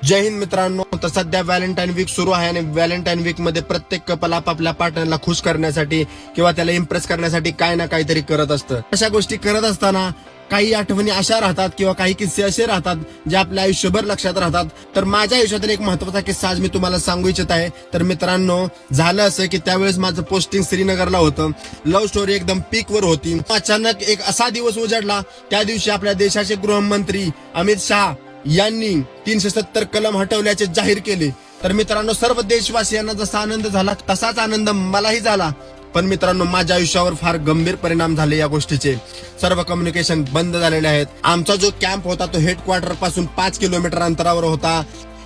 जय हिंद मित्रांनो. तर सध्या व्हॅलेंटाईन वीक सुरू आहे आणि व्हॅलेंटाईन वीक मध्ये प्रत्येक कपल आपापल्या पार्टनरला खुश करण्यासाठी किंवा त्याला इम्प्रेस करण्यासाठी काय ना काहीतरी करत असतं. अशा गोष्टी करत असताना काही आठवणी अशा राहतात किंवा काही किस्से असे राहतात जे आपल्या आयुष्यभर लक्षात राहतात. तर माझ्या आयुष्यातील एक महत्वाचा किस्सा आज मी तुम्हाला सांगू इच्छित आहे. तर मित्रांनो, झालं असं की त्यावेळेस माझं पोस्टिंग श्रीनगरला होतं. लव्ह स्टोरी एकदम पीक वर होती. अचानक एक असा दिवस उजाडला. त्या दिवशी आपल्या देशाचे गृहमंत्री अमित शहा यांनी 370 कलम हटवल्याचे जाहीर केले. तर मित्रांनो, सर्व देशवासियांना जसा आनंद झाला तसाच आनंद मलाही झाला. पण मित्रांनो, माझ्या आयुष्यावर फार गंभीर परिणाम झाले या गोष्टीचे. सर्व कम्युनिकेशन बंद झालेले आहेत. आमचा जो कॅम्प होता तो हेडक्वार्टर पासून 5 किलोमीटर अंतरावर होता.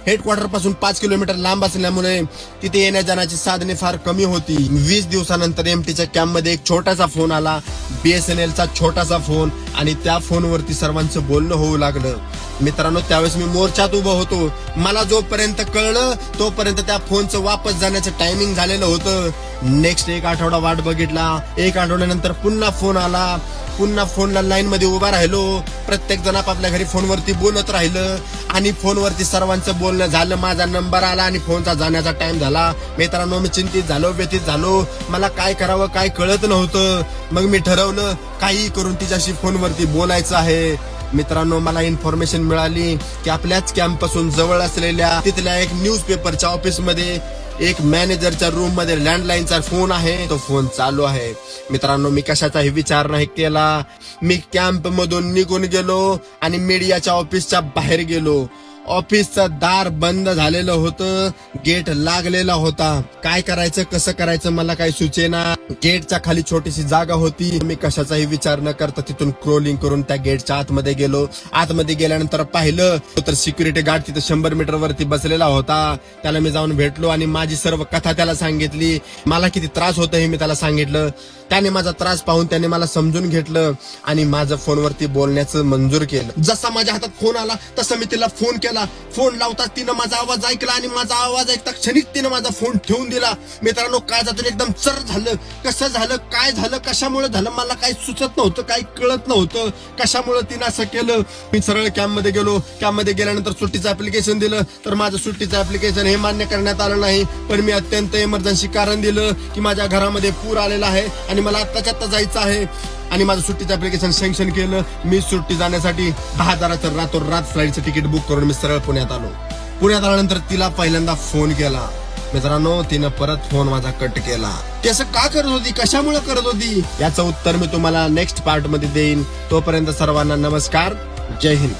हेडक्वार्टर पासून 5 किलोमीटर लांब असल्यामुळे तिथे येण्या जाण्याची साधने फार कमी होती. 20 दिवसानंतर एमटीच्या कॅम्प मध्ये एक छोटासा फोन आला, BSNL चा छोटासा फोन, आणि त्या फोनवरती सर्वांचं बोलणं होऊ लागलं. मित्रांनो, त्यावेळेस मी मोर्चात उभं होतो. मला जोपर्यंत कळलं तोपर्यंत त्या फोनचं वापस जाण्याचं टायमिंग झालेलं होतं. नेक्स्ट एक आठवडा वाट बघितला. एक आठवड्यानंतर पुन्हा फोन आला. पुन्हा फोनला लाईन मध्ये उभा राहिलो. प्रत्येक जण आपापल्या घरी फोनवरती बोलत राहिलं आणि फोनवरती सर्वांचं बोलणं झालं. माझा नंबर आला आणि फोनचा जाण्याचा टाइम झाला. मित्रांनो, मी चिंतित झालो, व्यथित झालो. मला काय करावं काय कळत नव्हतं. मग मी ठरवलं काही करून तिच्याशी फोनवरती बोलायचं आहे. मित्रांनो, मला इन्फॉर्मेशन मिळाली की आपल्याच कॅम्प पासून जवळ असलेल्या तिथल्या एक न्यूजपेपरच्या ऑफिसमध्ये एक मॅनेजरच्या रूम मध्ये लँडलाईनचा फोन आहे. तो फोन चालू आहे. मित्रांनो, मी कशाचाही विचार नाही केला. मी कॅम्प मधून निघून गेलो आणि मीडियाच्या ऑफिसच्या बाहेर गेलो. ऑफिसचं दार बंद झालेलं होतं. गेट लागलेला होता. काय करायचं कसं करायचं मला काही सुचेना. गेटच्या खाली छोटीशी जागा होती. मी कशाचाही विचार न करता तिथून क्रोलिंग करून त्या गेटच्या आतमध्ये गेलो. आतमध्ये गेल्यानंतर पाहिलं तर सिक्युरिटी गार्ड तिथे 100 मीटर वरती बसलेला होता. त्याला मी जाऊन भेटलो आणि माझी सर्व कथा त्याला सांगितली. मला किती त्रास होत हे मी त्याला सांगितलं. त्याने माझा त्रास पाहून त्याने मला समजून घेतलं आणि माझं फोनवरती बोलण्याचं मंजूर केलं. जसा माझ्या हातात फोन आला तसं मी तिला फोन केला. फोन लावताच तिनं माझा आवाज ऐकला आणि माझा आवाज ऐकता क्षणिक तिनं माझा फोन ठेवून दिला. मित्रांनो, काळजातून एकदम चर झालं. कसं झालं, काय झालं, कशामुळे झालं मला काही सुचत नव्हतं, काही कळत नव्हतं. कशामुळे तिनं असं केलं. मी सरळ कॅम्प मध्ये गेलो. कॅम्प मध्ये गेल्यानंतर सुट्टीचं ऍप्लिकेशन दिलं. तर माझं सुट्टीचं ऍप्लिकेशन हे मान्य करण्यात आलं नाही. पण मी अत्यंत इमर्जन्सी कारण दिलं की माझ्या घरामध्ये पूर आलेला आहे आणि मला आत्ताच्या आत्ता जायचं आहे. आणि माझं सुट्टीचं ऍप्लिकेशन सँक्शन केलं. मी सुट्टी जाण्यासाठी 10,000चं रातोरात फ्लाईटचं तिकीट बुक करून मी सरळ पुण्यात आलो. पुण्यात आल्यानंतर तिला पहिल्यांदा फोन केला. मित्रांनो, तिनं परत फोन माझा कट केला. ती असं का करत होती, कशामुळे करत होती, याचं उत्तर मी तुम्हाला नेक्स्ट पार्ट मध्ये देईन. तोपर्यंत सर्वांना नमस्कार. जय हिंद.